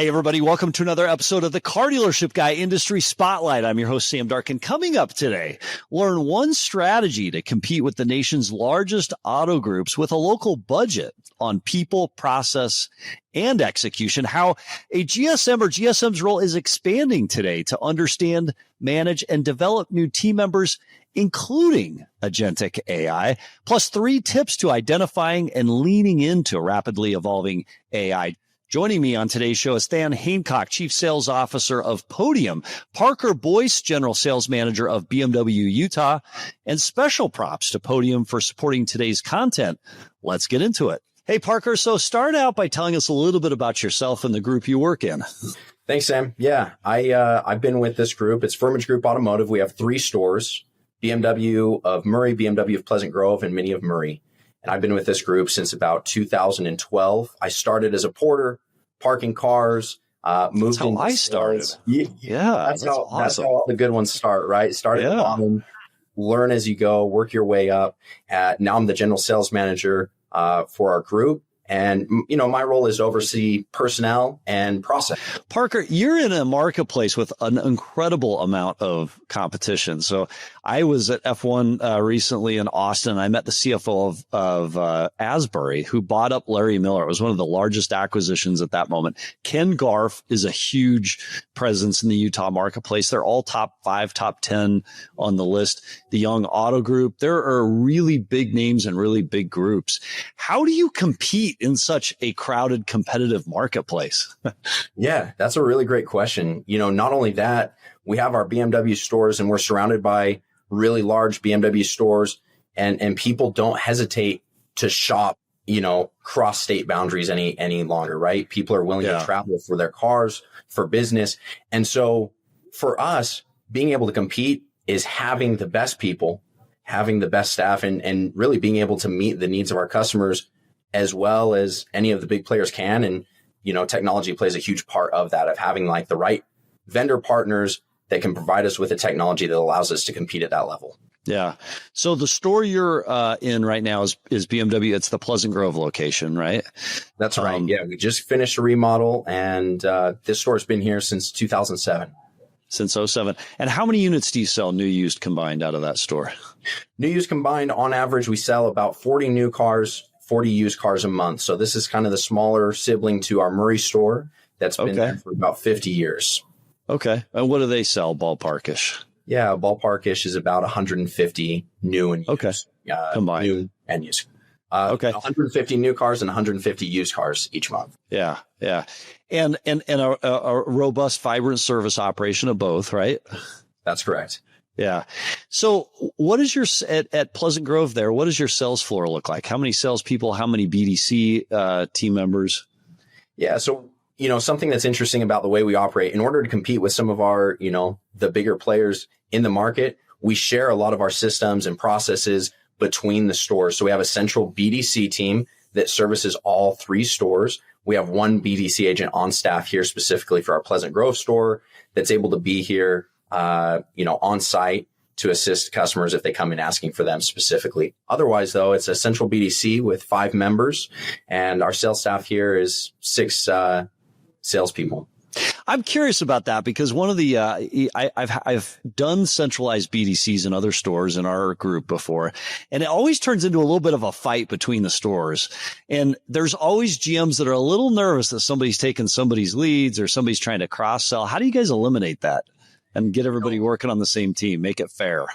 Hey, everybody. Welcome to another episode of the Car Dealership Guy Industry Spotlight. I'm your host, Sam Darkin. Coming up today, learn one strategy to compete with the nation's largest auto groups with a local budget on people, process, and execution, how a GSM or GSM's role is expanding today to understand, manage, and develop new team members, including agentic AI, plus 3 tips to identifying and leaning into rapidly evolving AI. Joining me on today's show is Hancock, Chief Sales Officer of Podium, Parker Boice, General Sales Manager of BMW Utah, and special props to Podium for supporting today's content. Let's get into it. Hey, Parker, so start out by telling us a little bit about yourself and the group you work in. Thanks, Sam. Yeah, I've been with this group. It's Firmage Group Automotive. We have 3 stores, BMW of Murray, BMW of Pleasant Grove, and Mini of Murray. And I've been with this group since about 2012. I started as a porter, parking cars, moved. That's how I started. Yeah, that's how all the good ones start, right? Start at the bottom, learn as you go, work your way up. Now I'm the general sales manager for our group. And, you know, my role is to oversee personnel and process. Parker, you're in a marketplace with an incredible amount of competition. So I was at F1 recently in Austin. I met the CFO of Asbury, who bought up Larry Miller. It was one of the largest acquisitions at that moment. Ken Garff is a huge presence in the Utah marketplace. They're all top 5, top 10 on the list. The Young Auto Group, there are really big names and really big groups. How do you compete in such a crowded, competitive marketplace? Yeah, that's a really great question. You know, not only that, we have our BMW stores and we're surrounded by really large BMW stores, and people don't hesitate to shop, you know, cross state boundaries any longer, right? People are willing to travel for their cars, for business. And so for us, being able to compete is having the best people, having the best staff, and really being able to meet the needs of our customers as well as any of the big players can. And, you know, technology plays a huge part of that, of having like the right vendor partners that can provide us with a technology that allows us to compete at that level. Yeah. So the store you're in right now is BMW. It's the Pleasant Grove location, right? That's right. Yeah. We just finished a remodel, and this store has been here since 2007. Since 2007. And how many units do you sell new used combined out of that store? New used combined, on average, we sell about 40 new cars, 40 used cars a month. So this is kind of the smaller sibling to our Murray store that's been there for about 50 years. Okay. And what do they sell, ballparkish? Yeah, ballparkish is about 150 new and used. Combined. New and used. 150 new cars and 150 used cars each month. Yeah. And a robust, vibrant service operation of both, right? That's correct. Yeah. So what is your, at Pleasant Grove there, what does your sales floor look like? How many salespeople, how many BDC team members? Yeah. So, you know, something that's interesting about the way we operate, in order to compete with some of our, you know, the bigger players in the market, we share a lot of our systems and processes between the stores. So we have a central BDC team that services all 3 stores. We have one BDC agent on staff here specifically for our Pleasant Grove store that's able to be here, you know, on site to assist customers if they come in asking for them specifically. Otherwise, though, it's a central BDC with 5 members, and our sales staff here is 6 salespeople. I'm curious about that because one of the I've done centralized BDCs in other stores in our group before, and it always turns into a little bit of a fight between the stores. And there's always GMs that are a little nervous that somebody's taking somebody's leads or somebody's trying to cross sell. How do you guys eliminate that and get everybody working on the same team, make it fair?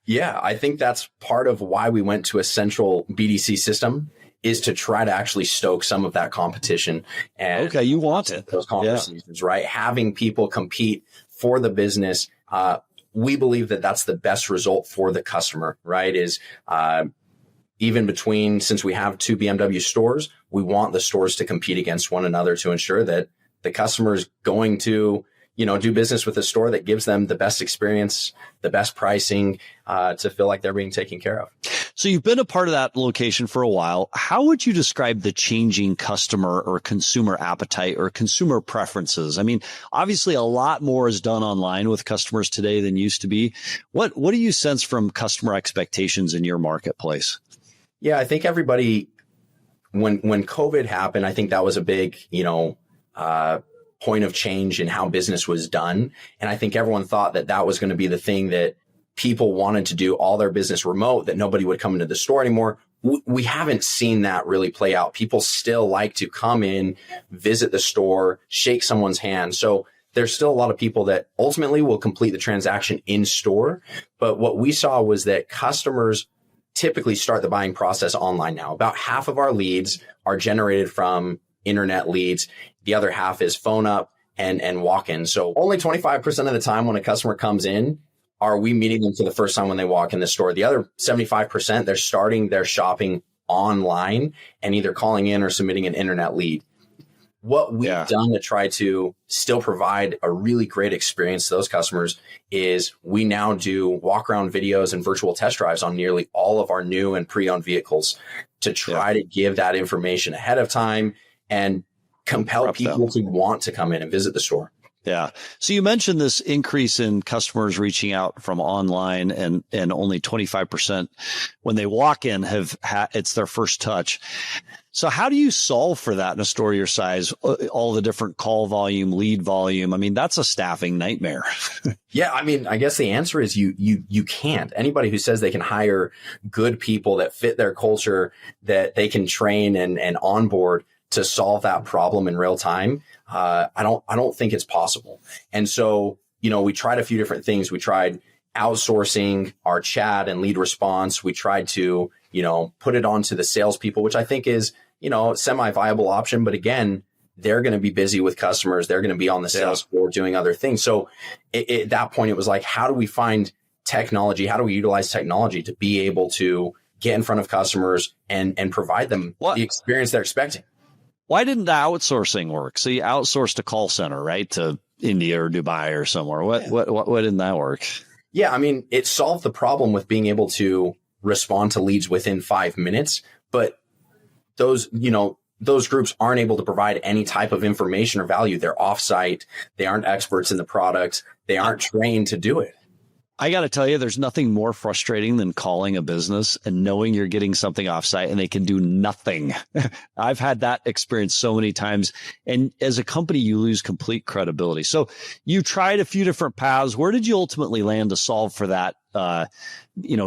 Yeah, I think that's part of why we went to a central BDC system, is to try to actually stoke some of that competition. And you want it. Those conversations, right? Having people compete for the business. We believe that that's the best result for the customer, right? Is even between, since we have 2 BMW stores, we want the stores to compete against one another to ensure that the customer is going to, you know, do business with a store that gives them the best experience, the best pricing, to feel like they're being taken care of. So you've been a part of that location for a while. How would you describe the changing customer or consumer appetite or consumer preferences? I mean, obviously a lot more is done online with customers today than used to be. What do you sense from customer expectations in your marketplace? Yeah, I think everybody, when COVID happened, I think that was a big, you know, point of change in how business was done. And I think everyone thought that that was going to be the thing that people wanted to do all their business remote, that nobody would come into the store anymore. We haven't seen that really play out. People still like to come in, visit the store, shake someone's hand. So there's still a lot of people that ultimately will complete the transaction in store. But what we saw was that customers typically start the buying process online now. About half of our leads are generated from internet leads. The other half is phone up and walk-in. So only 25% of the time when a customer comes in, are we meeting them for the first time when they walk in the store. The other 75%, they're starting their shopping online and either calling in or submitting an internet lead. What we've done to try to still provide a really great experience to those customers is we now do walk around videos and virtual test drives on nearly all of our new and pre-owned vehicles to try to give that information ahead of time and compel people to want to come in and visit the store. Yeah. So you mentioned this increase in customers reaching out from online and only 25% when they walk in it's their first touch. So how do you solve for that in a store your size? All the different call volume, lead volume. I mean, that's a staffing nightmare. Yeah. I mean, I guess the answer is you can't. Anybody who says they can hire good people that fit their culture, that they can train and onboard to solve that problem in real time, I don't think it's possible. And so, we tried a few different things. We tried outsourcing our chat and lead response. We tried to, put it onto the salespeople, which I think is, a semi-viable option. But again, they're going to be busy with customers. They're going to be on the sales floor doing other things. So at that point, it was like, how do we find technology? How do we utilize technology to be able to get in front of customers and provide them the experience they're expecting? Why didn't the outsourcing work? So you outsourced a call center, right, to India or Dubai or somewhere. What didn't that work? Yeah, I mean, it solved the problem with being able to respond to leads within 5 minutes, but those groups aren't able to provide any type of information or value. They're offsite. They aren't experts in the product. They aren't trained to do it. I got to tell you, there's nothing more frustrating than calling a business and knowing you're getting something offsite and they can do nothing. I've had that experience so many times. And as a company, you lose complete credibility. So you tried a few different paths. Where did you ultimately land to solve for that?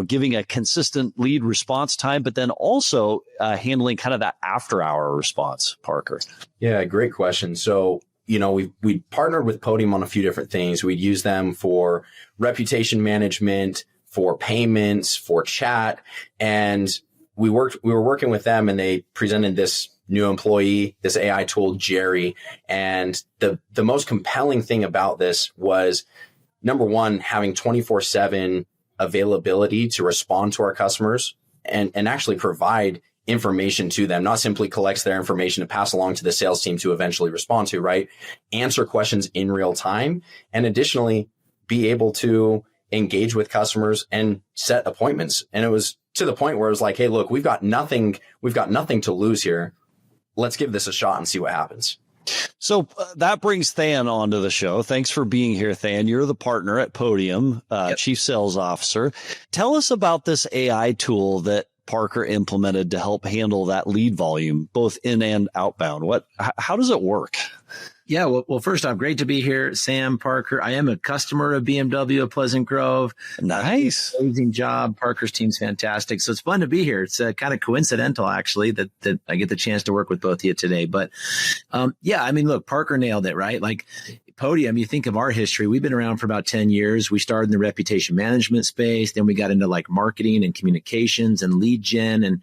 Giving a consistent lead response time, but then also handling kind of that after hour response, Parker? Yeah, great question. So we partnered with Podium on a few different things. We'd use them for reputation management, for payments, for chat. And we were working with them and they presented this new employee, this AI tool, Jerry. And the most compelling thing about this was, number one, having 24/7 availability to respond to our customers and actually provide information to them, not simply collects their information to pass along to the sales team to eventually respond to, right? Answer questions in real time. And additionally, be able to engage with customers and set appointments. And it was to the point where it was like, hey, look, we've got nothing to lose here. Let's give this a shot and see what happens. So that brings Than onto the show. Thanks for being here, Than. You're the partner at Podium, Chief Sales Officer. Tell us about this AI tool that Parker implemented to help handle that lead volume, both in and outbound. How does it work? Yeah, well, first off, great to be here, Sam, Parker. I am a customer of BMW of Pleasant Grove. Nice. Amazing job. Parker's team's fantastic. So it's fun to be here. It's kind of coincidental, actually, that I get the chance to work with both of you today. But I mean, look, Parker nailed it, right? Like Podium, you think of our history, we've been around for about 10 years. We started in the reputation management space. Then we got into like marketing and communications and lead gen. And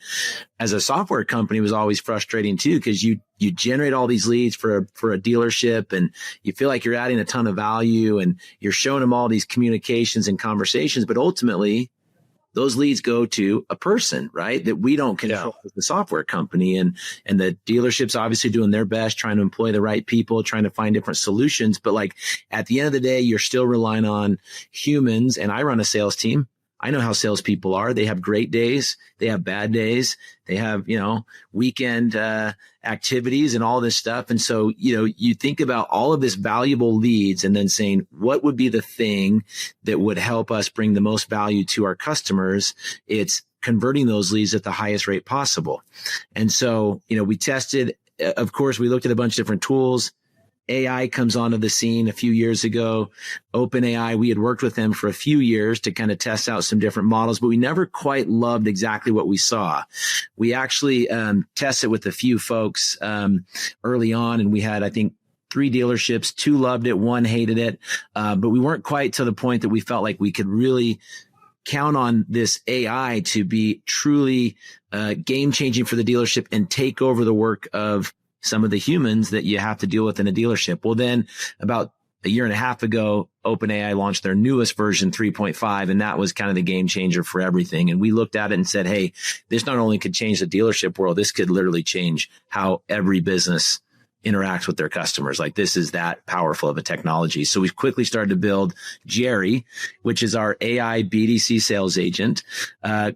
as a software company, it was always frustrating too, because you generate all these leads for a dealership and you feel like you're adding a ton of value and you're showing them all these communications and conversations. But ultimately, those leads go to a person, right? That we don't control as the software company. And the dealership's obviously doing their best, trying to employ the right people, trying to find different solutions. But like at the end of the day, you're still relying on humans. And I run a sales team. I know how salespeople are. They have great days. They have bad days. They have, weekend activities and all this stuff. And so, you think about all of this valuable leads and then saying, what would be the thing that would help us bring the most value to our customers? It's converting those leads at the highest rate possible. And so, we tested, of course, we looked at a bunch of different tools. AI comes onto the scene a few years ago. OpenAI, we had worked with them for a few years to kind of test out some different models, but we never quite loved exactly what we saw. We actually tested with a few folks early on, and we had, I think, 3 dealerships, 2 loved it, 1 hated it. But we weren't quite to the point that we felt like we could really count on this AI to be truly game changing for the dealership and take over the work of some of the humans that you have to deal with in a dealership. Well, then about a year and a half ago, OpenAI launched their newest version 3.5, and that was kind of the game changer for everything. And we looked at it and said, hey, this not only could change the dealership world, this could literally change how every business interacts with their customers. Like, this is that powerful of a technology. So we quickly started to build Jerry, which is our AI BDC sales agent.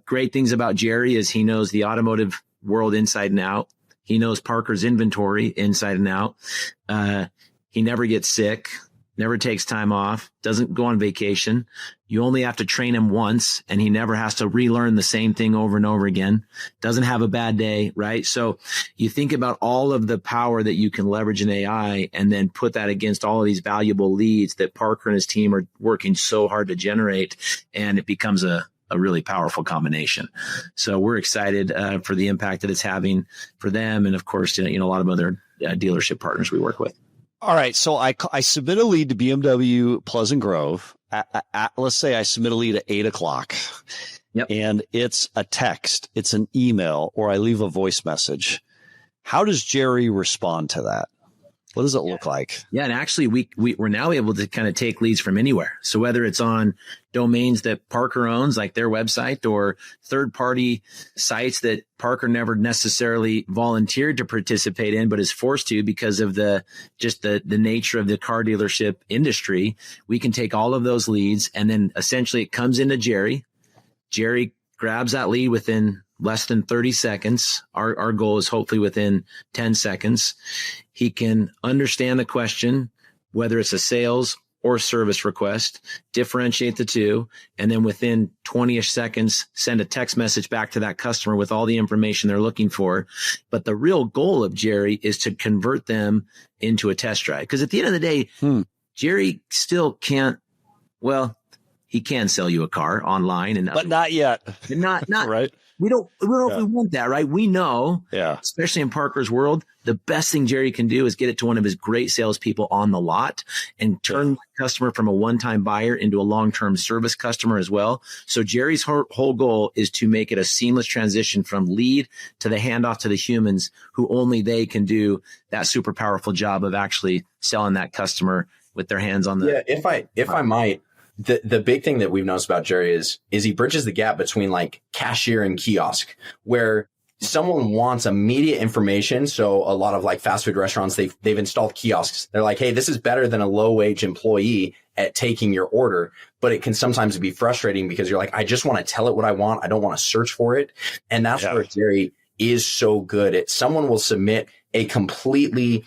Great things about Jerry is he knows the automotive world inside and out. He knows Parker's inventory inside and out. He never gets sick, never takes time off, doesn't go on vacation. You only have to train him once, and he never has to relearn the same thing over and over again. Doesn't have a bad day, right? So you think about all of the power that you can leverage in AI and then put that against all of these valuable leads that Parker and his team are working so hard to generate, and it becomes a really powerful combination. So we're excited for the impact that it's having for them. And of course, a lot of other dealership partners we work with. All right. So I submit a lead to BMW Pleasant Grove. Let's say I submit a lead at 8:00. Yep. And it's a text, it's an email, or I leave a voice message. How does Jerry respond to that? What does it look like? Yeah. And actually we're now able to kind of take leads from anywhere. So whether it's on domains that Parker owns, like their website, or third party sites that Parker never necessarily volunteered to participate in, but is forced to because of the nature of the car dealership industry, we can take all of those leads, and then essentially it comes into Jerry. Jerry grabs that lead within less than 30 seconds. Our goal is hopefully within 10 seconds. He can understand the question, whether it's a sales or service request, differentiate the two, and then within 20-ish seconds, send a text message back to that customer with all the information they're looking for. But the real goal of Jerry is to convert them into a test drive. Because at the end of the day, Jerry still can't, well, he can sell you a car online, but not yet. Not right. We don't know if we want that, right? We know, especially in Parker's world, the best thing Jerry can do is get it to one of his great salespeople on the lot and turn the customer from a one-time buyer into a long-term service customer as well. So Jerry's whole goal is to make it a seamless transition from lead to the handoff to the humans, who only they can do that super powerful job of actually selling that customer with their hands on the. Yeah, if I might. The big thing that we've noticed about Jerry is he bridges the gap between like cashier and kiosk, where someone wants immediate information. So a lot of like fast food restaurants, they've installed kiosks. They're like, hey, this is better than a low wage employee at taking your order. But it can sometimes be frustrating because you're like, I just want to tell it what I want. I don't want to search for it. And that's where Jerry is so good at. Someone will submit a completely,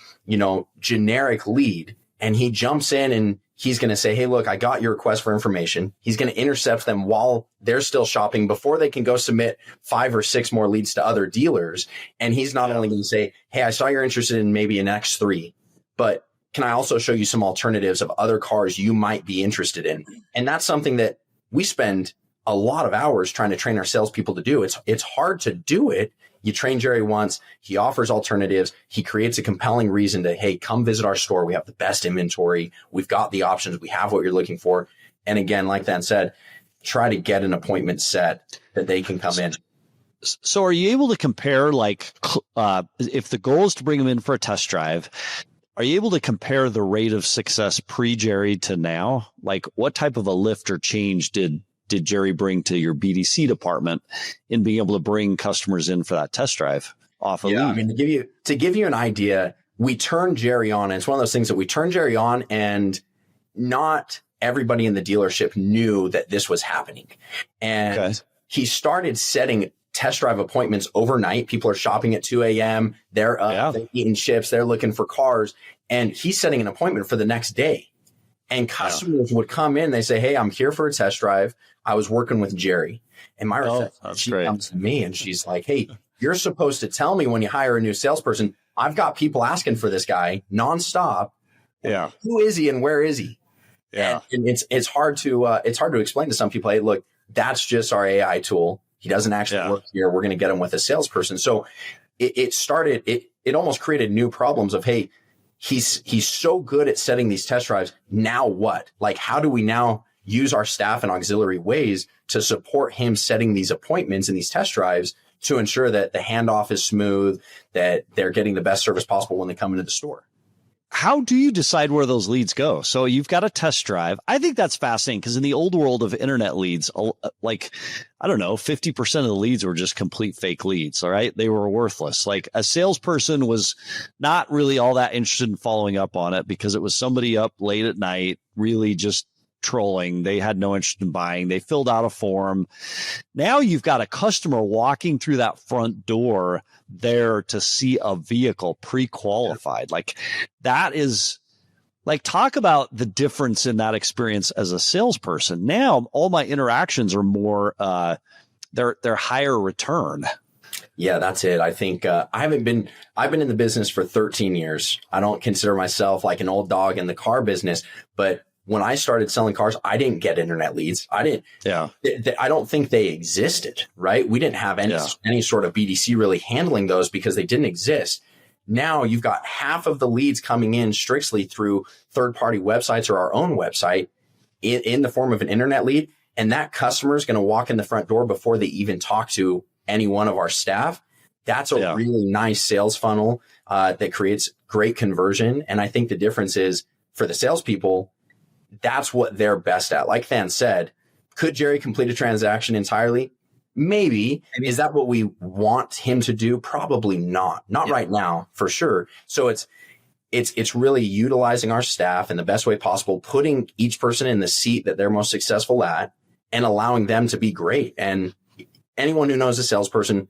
generic lead, and he jumps in and he's going to say, hey, look, I got your request for information. He's going to intercept them while they're still shopping before they can go submit 5 or 6 more leads to other dealers. And he's not only going to say, hey, I saw you're interested in maybe an X3, but can I also show you some alternatives of other cars you might be interested in? And that's something that we spend a lot of hours trying to train our salespeople to do. It's hard to do it. You train Jerry once, he offers alternatives. He creates a compelling reason to, hey, come visit our store. We have the best inventory. We've got the options. We have what you're looking for. And again, like Dan said, try to get an appointment set that they can come in. So are you able to compare, like, if the goal is to bring them in for a test drive, are you able to compare the rate of success pre-Jerry to now? Like, what type of a lift or change did Jerry bring to your BDC department in being able to bring customers in for that test drive off of lead? I mean, to give you an idea, we turned Jerry on, and it's one of those things that we turned Jerry on, and not everybody in the dealership knew that this was happening. And he started setting test drive appointments overnight. People are shopping at 2 a.m. They're up, they're eating chips, they're looking for cars, and he's setting an appointment for the next day. And customers would come in, they say, hey, I'm here for a test drive. I was working with Jerry. And my receptionist, comes to me and she's like, hey, you're supposed to tell me when you hire a new salesperson. I've got people asking for this guy nonstop. Yeah. Who is he and where is he? Yeah. And it's hard to explain to some people, hey, look, that's just our AI tool. He doesn't actually work here. We're going to get him with a salesperson. So it almost created new problems of, hey, he's so good at setting these test drives. Now what? Like, how do we now use our staff in auxiliary ways to support him setting these appointments and these test drives to ensure that the handoff is smooth, that they're getting the best service possible when they come into the store? How do you decide where those leads go? So you've got a test drive. I think that's fascinating because in the old world of internet leads, like, I don't know, 50% of the leads were just complete fake leads. All right. They were worthless. Like a salesperson was not really all that interested in following up on it because it was somebody up late at night, really just trolling. They had no interest in buying. They filled out a form. Now you've got a customer walking through that front door there to see a vehicle pre-qualified. Like that is like, talk about the difference in that experience as a salesperson. Now all my interactions are more, they're higher return. Yeah, that's it. I think I've been in the business for 13 years. I don't consider myself like an old dog in the car business, but when I started selling cars, I didn't get internet leads. I don't think they existed, right? We didn't have any sort of BDC really handling those because they didn't exist. Now you've got half of the leads coming in strictly through third-party websites or our own website in the form of an internet lead. And that customer is going to walk in the front door before they even talk to any one of our staff. That's a really nice sales funnel that creates great conversion. And I think the difference is for the salespeople, that's what they're best at. Like Than said, could Jerry complete a transaction entirely? Maybe. Is that what we want him to do? Probably not. Not right now, for sure. So it's really utilizing our staff in the best way possible, putting each person in the seat that they're most successful at and allowing them to be great. And anyone who knows a salesperson,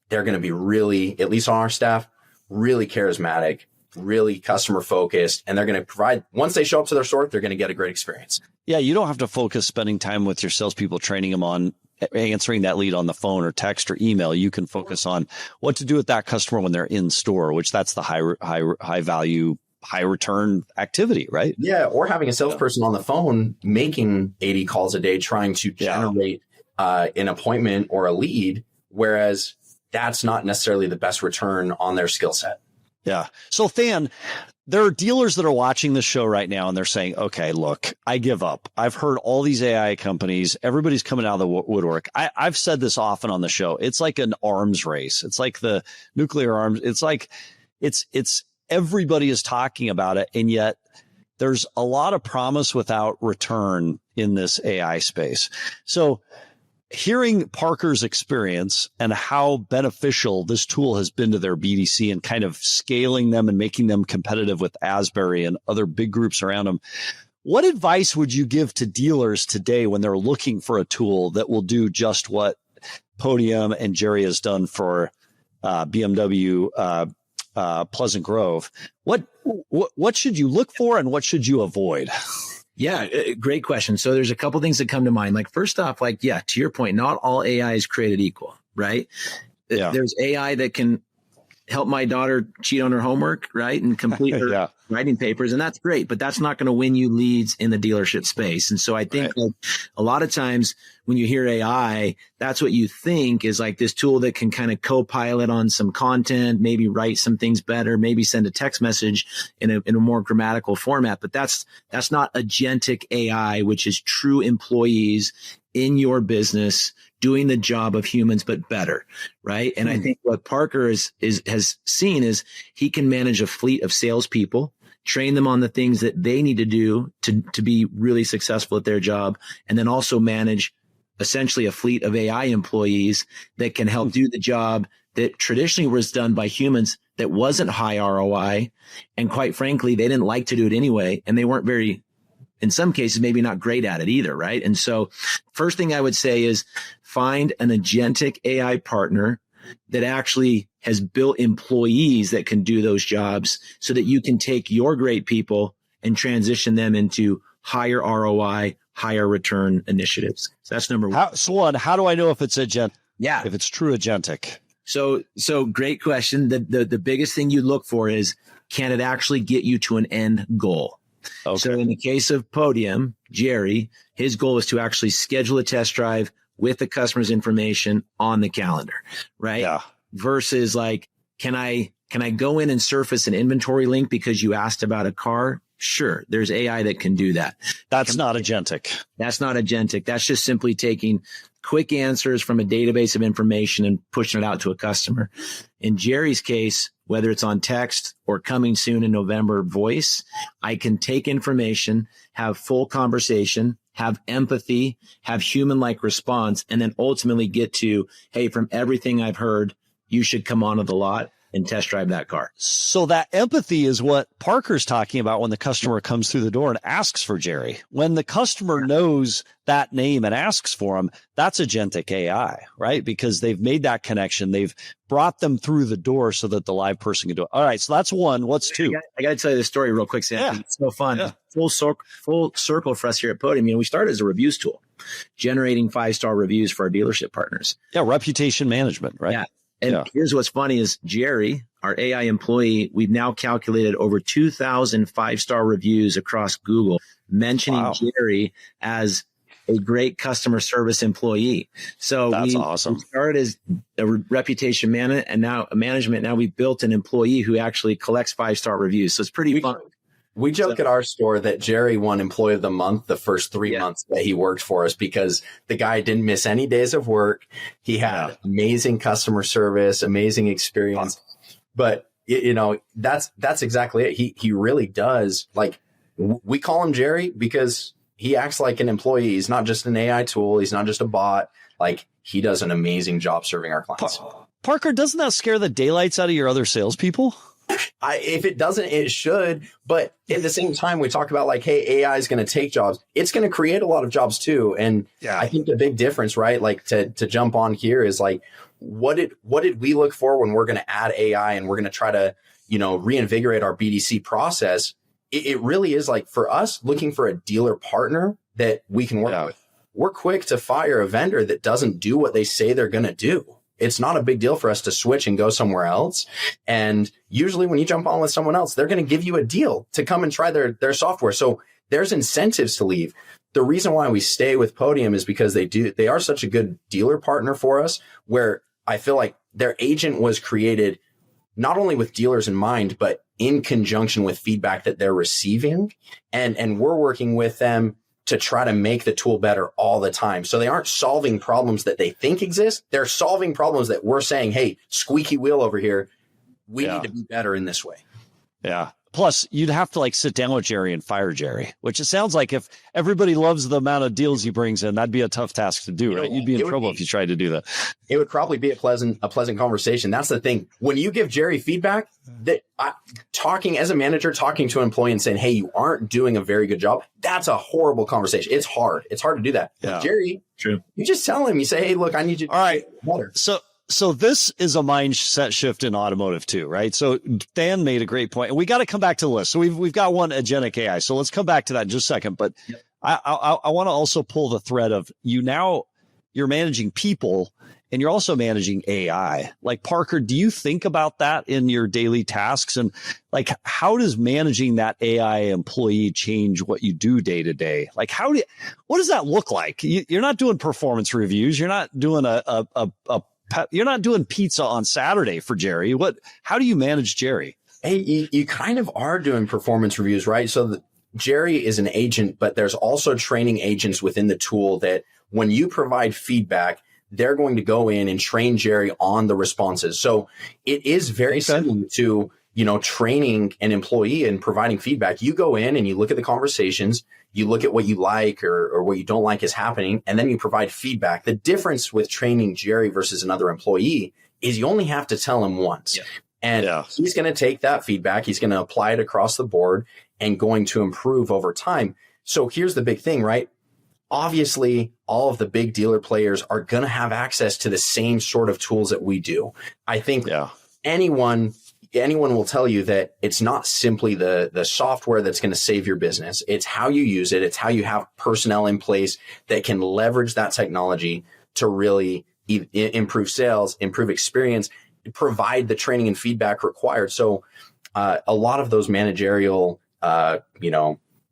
they're going to be really, at least on our staff, really charismatic, really customer focused, and they're going to provide, once they show up to their store, they're going to get a great experience. Yeah. You don't have to focus spending time with your salespeople, training them on answering that lead on the phone or text or email. You can focus on what to do with that customer when they're in store, which that's the high value, high return activity, right? Yeah. Or having a salesperson on the phone making 80 calls a day, trying to generate an appointment or a lead, whereas that's not necessarily the best return on their skill set. Yeah. So Than, there are dealers that are watching this show right now and they're saying, okay, look, I give up. I've heard all these AI companies. Everybody's coming out of the woodwork. I've said this often on the show. It's like an arms race. It's like the nuclear arms. It's like it's everybody is talking about it. And yet there's a lot of promise without return in this AI space. So hearing Parker's experience and how beneficial this tool has been to their BDC and kind of scaling them and making them competitive with Asbury and other big groups around them, what advice would you give to dealers today when they're looking for a tool that will do just what Podium and Jerry has done for BMW Pleasant Grove? What should you look for and what should you avoid? Yeah, great question. So there's a couple things that come to mind. Like first off, like, yeah, to your point, not all AI is created equal, right? Yeah. There's AI that can help my daughter cheat on her homework, right? And complete her writing papers. And that's great, but that's not going to win you leads in the dealership space. And so I think like a lot of times when you hear AI, that's what you think is like this tool that can kind of co-pilot on some content, maybe write some things better, maybe send a text message in a more grammatical format. But that's not agentic AI, which is true employees in your business doing the job of humans, but better. Right. And I think what Parker has seen is he can manage a fleet of salespeople, train them on the things that they need to do to be really successful at their job, and then also manage essentially a fleet of AI employees that can help do the job that traditionally was done by humans that wasn't high ROI. And quite frankly, they didn't like to do it anyway. And they weren't very, in some cases, maybe not great at it either. Right. And so first thing I would say is find an agentic AI partner that actually has built employees that can do those jobs so that you can take your great people and transition them into higher ROI, higher return initiatives. So that's number one. How do I know if it's agentic? Yeah. If it's true agentic? So great question. The biggest thing you look for is, can it actually get you to an end goal? Okay. So in the case of Podium, Jerry, his goal is to actually schedule a test drive with the customer's information on the calendar, right? Yeah. Versus like, can I go in and surface an inventory link because you asked about a car? Sure. There's AI that can do that. That's not agentic. That's not agentic. That's just simply taking quick answers from a database of information and pushing it out to a customer. In Jerry's case, whether it's on text or coming soon in November voice, I can take information, have full conversation, have empathy, have human-like response, and then ultimately get to, hey, from everything I've heard, you should come onto the lot and test drive that car. So that empathy is what Parker's talking about when the customer comes through the door and asks for Jerry. When the customer knows that name and asks for him, that's agentic AI, right? Because they've made that connection. They've brought them through the door so that the live person can do it. All right. So that's one. What's two? I got to tell you this story real quick, Sam. Yeah. It's so fun. Yeah. Full circle for us here at Podium. We started as a reviews tool, generating 5-star reviews for our dealership partners. Yeah. Reputation management, right? Yeah. And here's what's funny is Jerry, our AI employee, we've now calculated over 2,000 5-star reviews across Google, mentioning Jerry as a great customer service employee. So that's awesome. We started as a reputation management. Now we built an employee who actually collects 5-star reviews. So it's pretty fun. We joke at our store that Jerry won Employee of the Month the first 3 months that he worked for us because the guy didn't miss any days of work. He had amazing customer service, amazing experience. But, that's exactly it. He really does. Like, we call him Jerry because he acts like an employee. He's not just an AI tool. He's not just a bot. Like, he does an amazing job serving our clients. Parker, doesn't that scare the daylights out of your other salespeople? If it doesn't, it should. But at the same time, we talk about like, hey, AI is going to take jobs. It's going to create a lot of jobs too. And I think the big difference, right? Like to jump on here is like, what did we look for when we're going to add AI and we're going to try to, reinvigorate our BDC process? It really is like for us looking for a dealer partner that we can work with. We're quick to fire a vendor that doesn't do what they say they're going to do. It's not a big deal for us to switch and go somewhere else. And usually when you jump on with someone else, they're going to give you a deal to come and try their software. So there's incentives to leave. The reason why we stay with Podium is because they are such a good dealer partner for us, where I feel like their agent was created not only with dealers in mind, but in conjunction with feedback that they're receiving. And we're working with them to try to make the tool better all the time. So they aren't solving problems that they think exist. They're solving problems that we're saying, hey, squeaky wheel over here. We need to be better in this way. Yeah. Plus, you'd have to like sit down with Jerry and fire Jerry, which it sounds like if everybody loves the amount of deals he brings in, that'd be a tough task to do, right? You'd be in trouble if you tried to do that. It would probably be a pleasant conversation. That's the thing. When you give Jerry feedback, that talking as a manager, talking to an employee and saying, hey, you aren't doing a very good job, that's a horrible conversation. It's hard. It's hard to do that. Yeah. Jerry, true. You just tell him, you say, hey, look, I need you to do better. So this is a mindset shift in automotive too, right? So Dan made a great point, and we got to come back to the list. So we've got one agentic AI. So let's come back to that in just a second. But I want to also pull the thread of you're managing people and you're also managing AI. Like Parker, do you think about that in your daily tasks? And like, how does managing that AI employee change what you do day to day? Like, what does that look like? You're not doing performance reviews. You're not doing you're not doing pizza on Saturday for Jerry. How do you manage Jerry? Hey, you kind of are doing performance reviews, right? So Jerry is an agent, but there's also training agents within the tool that when you provide feedback, they're going to go in and train Jerry on the responses. So it is very similar to, training an employee and providing feedback. You go in and you look at the conversations, you look at what you like or what you don't like is happening, and then you provide feedback. The difference with training Jerry versus another employee is you only have to tell him once. Yeah. And he's going to take that feedback. He's going to apply it across the board and going to improve over time. So here's the big thing, right? Obviously, all of the big dealer players are going to have access to the same sort of tools that we do. I think anyone will tell you that it's not simply the software that's going to save your business. It's how you use it. It's how you have personnel in place that can leverage that technology to really improve sales, improve experience, provide the training and feedback required. So a lot of those managerial,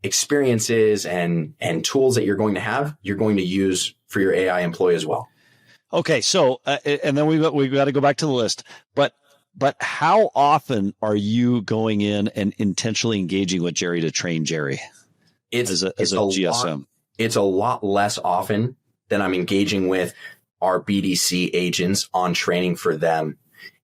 experiences and tools that you're going to have, you're going to use for your AI employee as well. Okay. So, and then we got to go back to the list, but how often are you going in and intentionally engaging with Jerry to train Jerry as a GSM? It's a lot less often than I'm engaging with our BDC agents on training for them.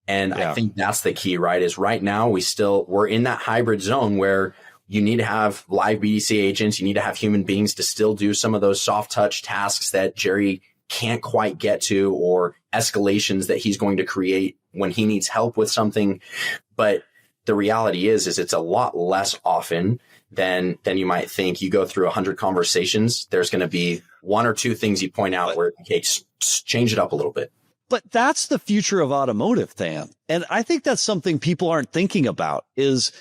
And I think that's the key, right? Is right now we're in that hybrid zone where you need to have live BDC agents. You need to have human beings to still do some of those soft touch tasks that Jerry can't quite get to, or escalations that he's going to create when he needs help with something. But the reality is it's a lot less often than you might think. You go through 100 conversations, there's going to be one or two things you point out where, okay, change it up a little bit. But that's the future of automotive, Than. And I think that's something people aren't thinking about is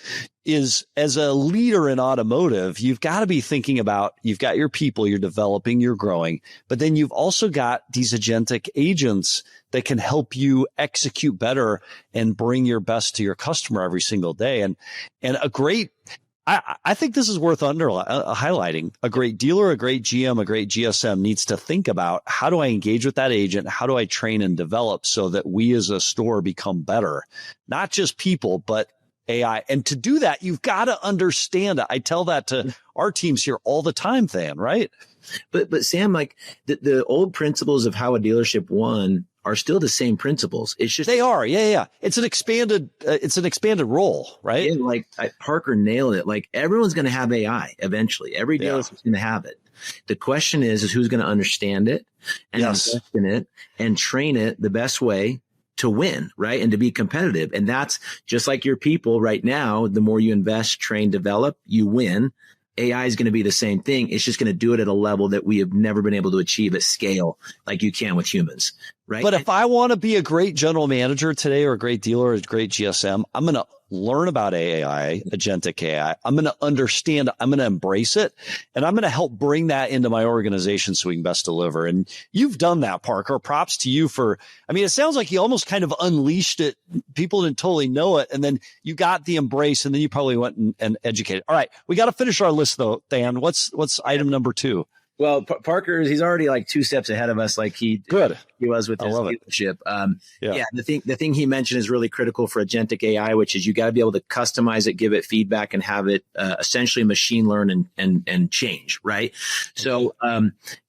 as a leader in automotive, you've got to be thinking about, you've got your people, you're developing, you're growing, but then you've also got these agentic agents that can help you execute better and bring your best to your customer every single day. And I think this is worth highlighting. A great dealer, a great GM, a great GSM needs to think about, how do I engage with that agent? How do I train and develop so that we as a store become better? Not just people, but AI. And to do that, you've got to understand it. I tell that to our teams here all the time, Than, right? But Sam, like the old principles of how a dealership won are still the same principles. It's just they are. Yeah. It's an expanded role, right? Yeah, like Parker nailed it. Like everyone's going to have AI eventually. Every dealership's going to have it. The question is who's going to understand it and invest in it and train it the best way to win, right? And to be competitive. And that's just like your people right now. The more you invest, train, develop, you win. AI is going to be the same thing. It's just going to do it at a level that we have never been able to achieve at scale like you can with humans, right? But if I want to be a great general manager today, or a great dealer, or a great GSM, I'm going to learn about AI, agentic AI. I'm going to understand, I'm going to embrace it, and I'm going to help bring that into my organization so we can best deliver. And you've done that, Parker. Props to you it sounds like you almost kind of unleashed it. People didn't totally know it. And then you got the embrace, and then you probably went and educated. All right. We got to finish our list though, Than. What's item number 2? Well, Parker, he's already like 2 steps ahead of us, like he was with his leadership. The thing he mentioned is really critical for agentic AI, which is you got to be able to customize it, give it feedback, and have it essentially machine learn and change, right? So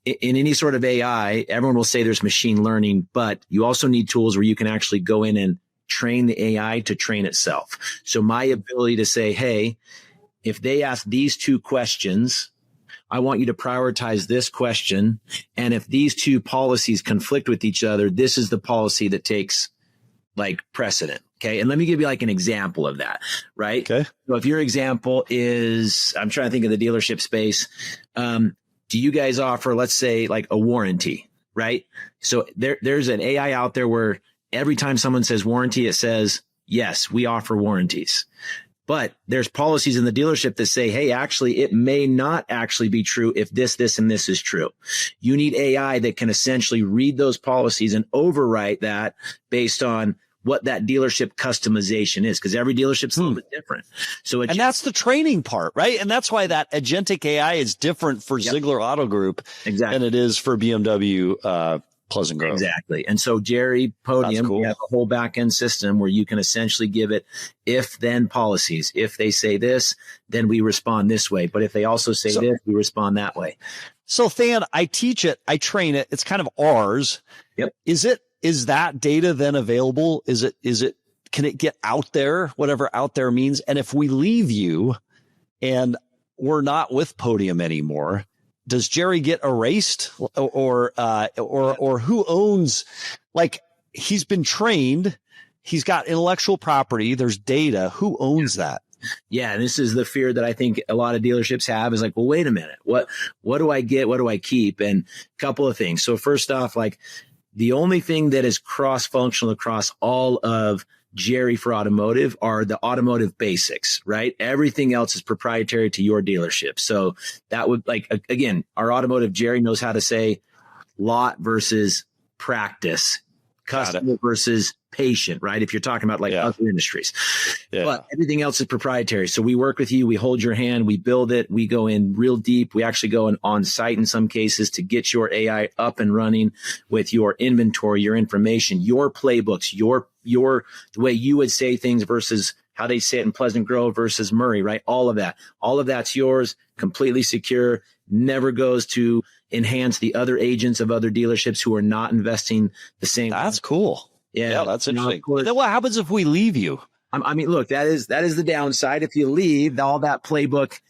in any sort of AI, everyone will say there's machine learning, but you also need tools where you can actually go in and train the AI to train itself. So my ability to say, hey, if they ask these 2 questions, I want you to prioritize this question. And if these 2 policies conflict with each other, this is the policy that takes like precedent. Okay. And let me give you like an example of that, right? Okay. So if your example is, I'm trying to think of the dealership space. Do you guys offer, let's say, like a warranty, right? So there's an AI out there where every time someone says warranty, it says, yes, we offer warranties. But there's policies in the dealership that say, hey, actually, it may not actually be true if this, and this is true. You need AI that can essentially read those policies and overwrite that based on what that dealership customization is, because every dealership's a little bit different. So and that's the training part, right? And that's why that agentic AI is different for Ziegler Auto Group than it is for BMW Pleasant Grove. Exactly. And so Jerry, Podium, we have a whole back end system where you can essentially give it if then policies. If they say this, then we respond this way. But if they also say this, we respond that way. So Than, I teach it, I train it. It's kind of ours. Yep. Is that data then available? Can it get out there, whatever out there means? And if we leave you and we're not with Podium anymore, does Jerry get erased, or who owns, like, he's been trained, he's got intellectual property, there's data, who owns that? Yeah. And this is the fear that I think a lot of dealerships have, is like, well, wait a minute, what do I get? What do I keep? And a couple of things. So first off, like the only thing that is cross-functional across all of Jerry for automotive are the automotive basics, right? Everything else is proprietary to your dealership. So that would, like, again, our automotive Jerry knows how to say lot versus practice, customer versus patient, right? If you're talking about like other industries, but everything else is proprietary. So we work with you, we hold your hand, we build it, we go in real deep. We actually go on site in some cases to get your AI up and running with your inventory, your information, your playbooks, your the way you would say things versus how they say it in Pleasant Grove versus Murray, right? All of that's yours, completely secure, never goes to enhance the other agents of other dealerships who are not investing the same. That's cool. Yeah, that's interesting. Then what happens if we leave you? I mean, look, that is the downside. If you leave, all that playbook,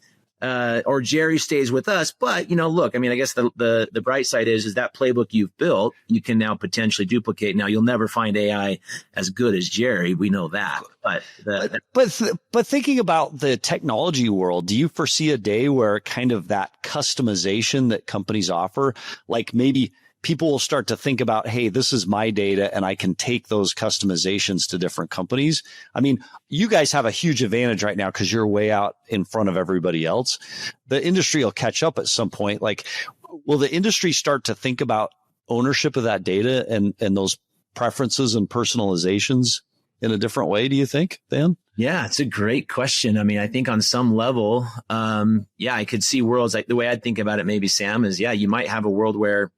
or Jerry stays with us. But look, I mean, I guess the bright side is that playbook you've built, you can now potentially duplicate. Now you'll never find AI as good as Jerry. We know that. But thinking about the technology world, do you foresee a day where kind of that customization that companies offer, like maybe people will start to think about, hey, this is my data and I can take those customizations to different companies? I mean, you guys have a huge advantage right now because you're way out in front of everybody else. The industry will catch up at some point. Like, will the industry start to think about ownership of that data and those preferences and personalizations in a different way, do you think, Dan? Yeah, it's a great question. I mean, I think on some level, I could see worlds like the way I'd think about it, maybe, Sam, is, you might have a world where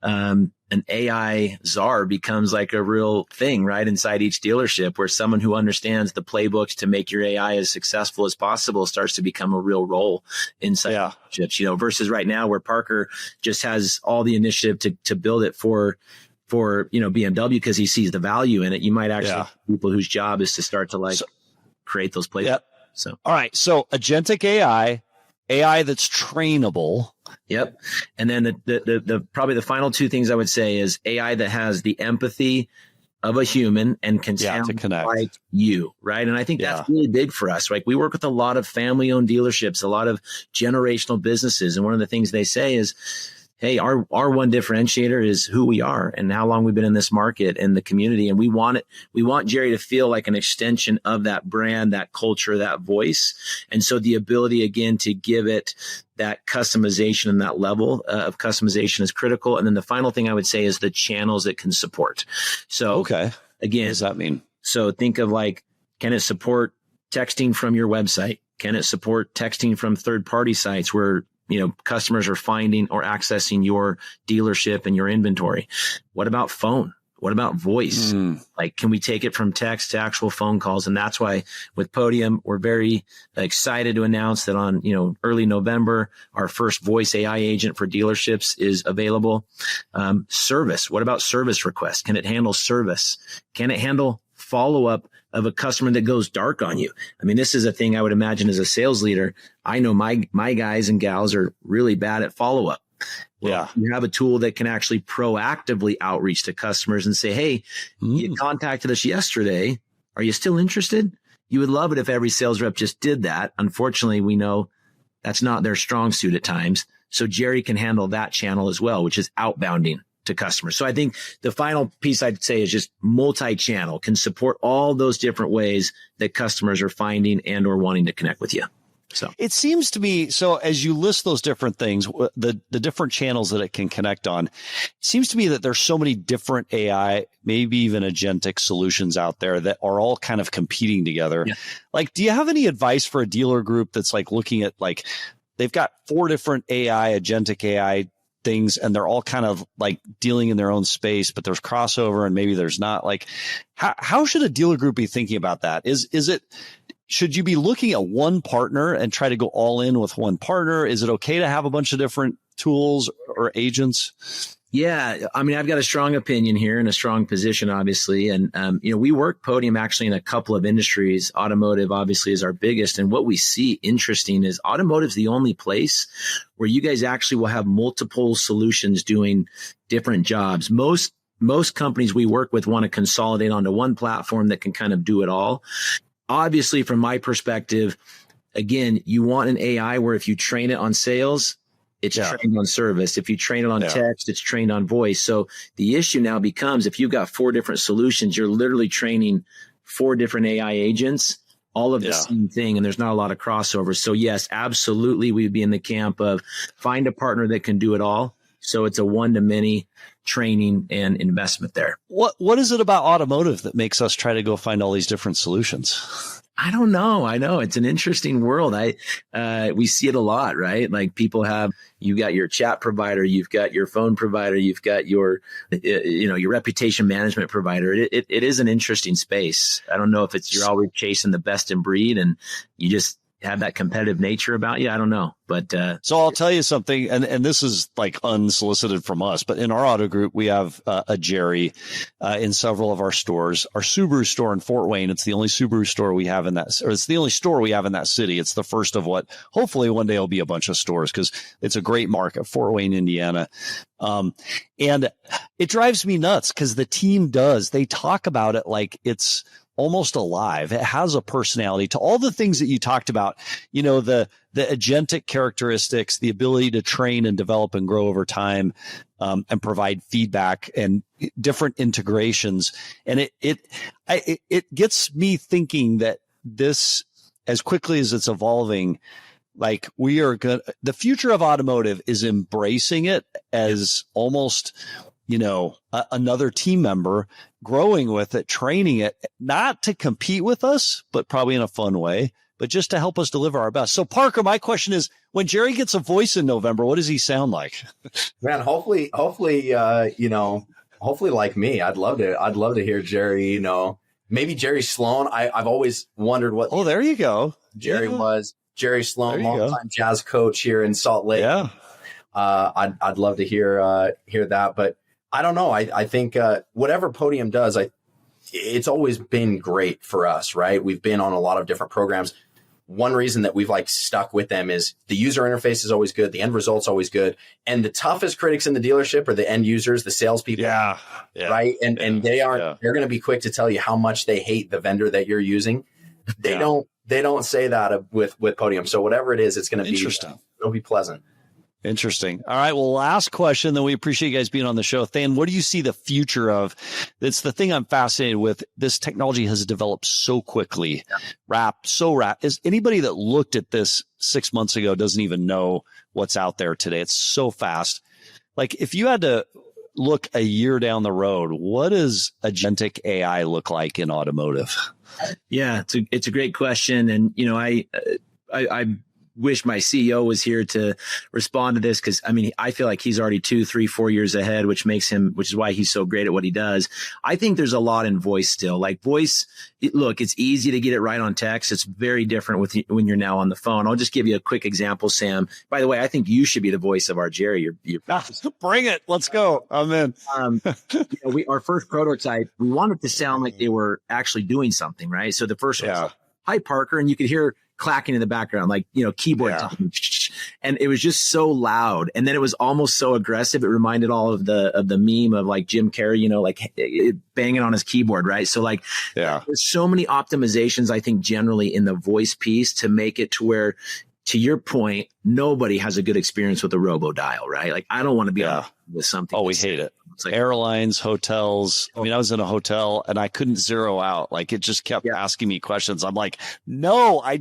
an AI czar becomes like a real thing, right? Inside each dealership, where someone who understands the playbooks to make your AI as successful as possible starts to become a real role inside dealerships, versus right now where Parker just has all the initiative to build it for BMW because he sees the value in it. You might actually have people whose job is to start to create those playbooks. Yep. So, all right. So agentic AI that's trainable. Yep. And then the probably the final two things I would say is AI that has the empathy of a human and can sound like you, right? And I think that's really big for us. Like, we work with a lot of family-owned dealerships, a lot of generational businesses, and one of the things they say is, hey, our one differentiator is who we are and how long we've been in this market and the community. And we want Jerry to feel like an extension of that brand, that culture, that voice. And so the ability, again, to give it that customization and that level of customization is critical. And then the final thing I would say is the channels it can support. So, again, what does that mean? So think of can it support texting from your website? Can it support texting from third-party sites where customers are finding or accessing your dealership and your inventory? What about phone? What about voice? Can we take it from text to actual phone calls? And that's why with Podium, we're very excited to announce that on, early November, our first voice AI agent for dealerships is available. Service. What about service requests? Can it handle service? Can it handle follow-up of a customer that goes dark on you? I mean, this is a thing I would imagine as a sales leader. I know my guys and gals are really bad at follow-up. Well, you have a tool that can actually proactively outreach to customers and say, hey, you contacted us yesterday. Are you still interested? You would love it if every sales rep just did that. Unfortunately, we know that's not their strong suit at times. So Jerry can handle that channel as well, which is outbounding to customers. So I think the final piece I'd say is just multi-channel, can support all those different ways that customers are finding and or wanting to connect with you. So it seems to me, so as you list those different things, the different channels that it can connect on, it seems to me that there's so many different AI, maybe even agentic solutions out there that are all kind of competing together. Yeah. Do you have any advice for a dealer group that's looking at they've got 4 different agentic AI things, and they're all kind of dealing in their own space, but there's crossover and maybe there's not? How should a dealer group be thinking about that? Should you be looking at one partner and try to go all in with one partner? Is it okay to have a bunch of different tools or agents? Yeah. I mean, I've got a strong opinion here and a strong position, obviously. And, we work Podium actually in a couple of industries. Automotive obviously is our biggest. And what we see interesting is automotive's the only place where you guys actually will have multiple solutions doing different jobs. Most companies we work with want to consolidate onto one platform that can kind of do it all. Obviously, from my perspective, again, you want an AI where if you train it on sales, it's trained on service. If you train it on text, it's trained on voice. So the issue now becomes, if you've got 4 different solutions, you're literally training 4 different AI agents, all of the same thing, and there's not a lot of crossover. So yes, absolutely, we'd be in the camp of find a partner that can do it all. So it's a one-to-many training and investment there. What is it about automotive that makes us try to go find all these different solutions? I don't know. I know it's an interesting world. We see it a lot, right? Like you got your chat provider, you've got your phone provider, you've got your reputation management provider. It is an interesting space. I don't know if you're always chasing the best in breed and you just have that competitive nature about you. I don't know. But so I'll tell you something, and this is like unsolicited from us, but in our auto group, we have a Jerry in several of our stores. Our Subaru store in Fort Wayne, it's the only Subaru store we have in that, or it's the only store we have in that city. It's the first of what hopefully one day will be a bunch of stores because it's a great market, Fort Wayne, Indiana. And it drives me nuts because the team they talk about it like it's almost alive. It has a personality to all the things that you talked about, the agentic characteristics, the ability to train and develop and grow over time, and provide feedback and different integrations. And it gets me thinking that this, as quickly as it's evolving, like the future of automotive is embracing it as almost, another team member, growing with it, training it, not to compete with us, but probably in a fun way, but just to help us deliver our best. So Parker, my question is, when Jerry gets a voice in November, what does he sound like? Man, hopefully, like me. I'd love to hear Jerry, maybe Jerry Sloan. I've always wondered what. Oh, there you go. Jerry was Jerry Sloan, longtime jazz coach here in Salt Lake. Yeah. I'd love to hear that, but I don't know. I think whatever Podium does, it's always been great for us, right? We've been on a lot of different programs. One reason that we've stuck with them is the user interface is always good. The end result's always good. And the toughest critics in the dealership are the end users, the salespeople. Yeah. Right. And they're going to be quick to tell you how much they hate the vendor that you're using. They don't say that with Podium. So whatever it is, it's going to be interesting. It'll be pleasant. Interesting. All right. Well, last question, then we appreciate you guys being on the show. Than, what do you see the future of? It's the thing I'm fascinated with. This technology has developed so quickly, so rapid. Is anybody that looked at this 6 months ago doesn't even know what's out there today? It's so fast. Like if you had to look a year down the road, what does agentic AI look like in automotive? Yeah, it's a great question. And, I wish my CEO was here to respond to this because I feel like he's already 2, 3, 4 years ahead, which is why he's so great at what he does. I think there's a lot in voice still. Like voice, look, it's easy to get it right on text. It's very different when you're now on the phone. I'll just give you a quick example, Sam. By the way, I think you should be the voice of our Jerry. Bring it. Let's go. I'm in. Our first prototype, we wanted to sound like they were actually doing something, right? So the first one was, "Hi, Parker," and you could hear clacking in the background, like, keyboard talking. And it was just so loud. And then it was almost so aggressive. It reminded all of the meme of like Jim Carrey, banging on his keyboard. Right. So there's so many optimizations, I think, generally in the voice piece to make it to where, to your point, nobody has a good experience with a robo dial, right? Like I don't want to be on with something. Oh, we hate it. It's like airlines, hotels. I was in a hotel and I couldn't zero out. Like it just kept asking me questions. I'm like, no, I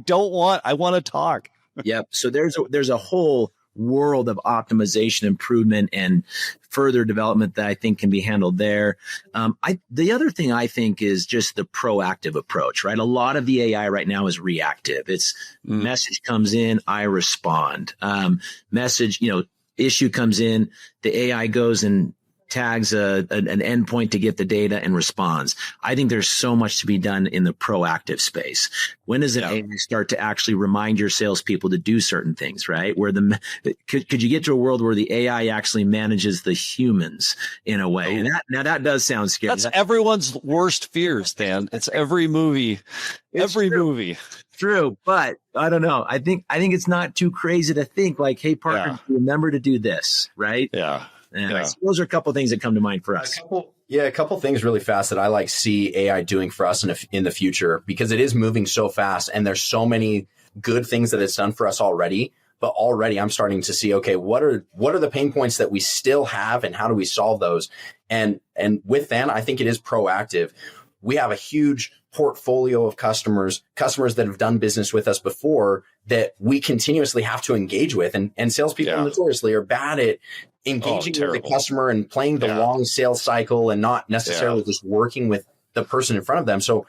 want to talk. Yep. So there's a whole world of optimization, improvement, and further development that I think can be handled there. The other thing I think is just the proactive approach, right? A lot of the AI right now is reactive. It's message comes in, I respond. Issue comes in, the AI goes and tags an endpoint to get the data and responds. I think there's so much to be done in the proactive space. When does an AI start to actually remind your salespeople to do certain things, right? Where could you get to a world where the AI actually manages the humans in a way? And that does sound scary. That's everyone's worst fears, Dan. It's every movie. Movie. True, but I don't know. I think it's not too crazy to think like, hey, Parker, remember to do this, right? Yeah. And those are a couple of things that come to mind for us. A couple of things really fast that I see AI doing for us in the future, because it is moving so fast and there's so many good things that it's done for us already. But already I'm starting to see, okay, what are the pain points that we still have and how do we solve those? And with that, I think it is proactive. We have a huge portfolio of customers that have done business with us before that we continuously have to engage with. And salespeople notoriously are bad at engaging with the customer and playing the long sales cycle and not necessarily just working with the person in front of them. So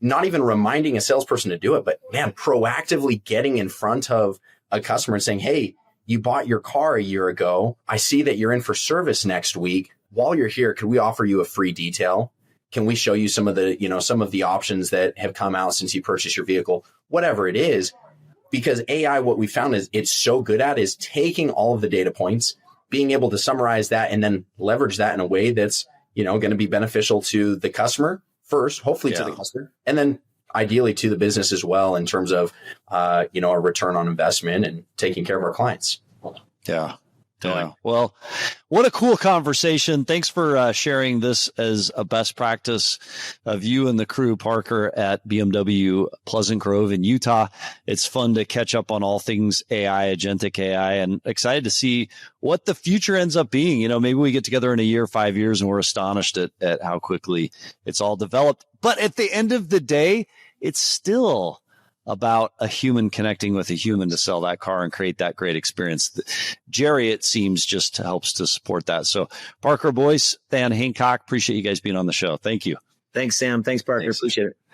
not even reminding a salesperson to do it, but man, proactively getting in front of a customer and saying, hey, you bought your car a year ago. I see that you're in for service next week. While you're here, could we offer you a free detail? Can we show you some of the options that have come out since you purchased your vehicle? Whatever it is, because AI, what we found is it's so good at is taking all of the data points, being able to summarize that and then leverage that in a way that's, going to be beneficial to the customer first, hopefully to the customer, and then ideally to the business as well in terms of, a return on investment and taking care of our clients. Yeah. Yeah. Well, what a cool conversation. Thanks for sharing this as a best practice of you and the crew, Parker, at BMW Pleasant Grove in Utah. It's fun to catch up on all things AI, agentic AI, and excited to see what the future ends up being. Maybe we get together in a year, 5 years, and we're astonished at how quickly it's all developed. But at the end of the day, it's still about a human connecting with a human to sell that car and create that great experience. Jerry, it seems, just helps to support that. So Parker Boice, Dan Hancock, appreciate you guys being on the show. Thank you. Thanks, Sam. Thanks, Parker. Appreciate it.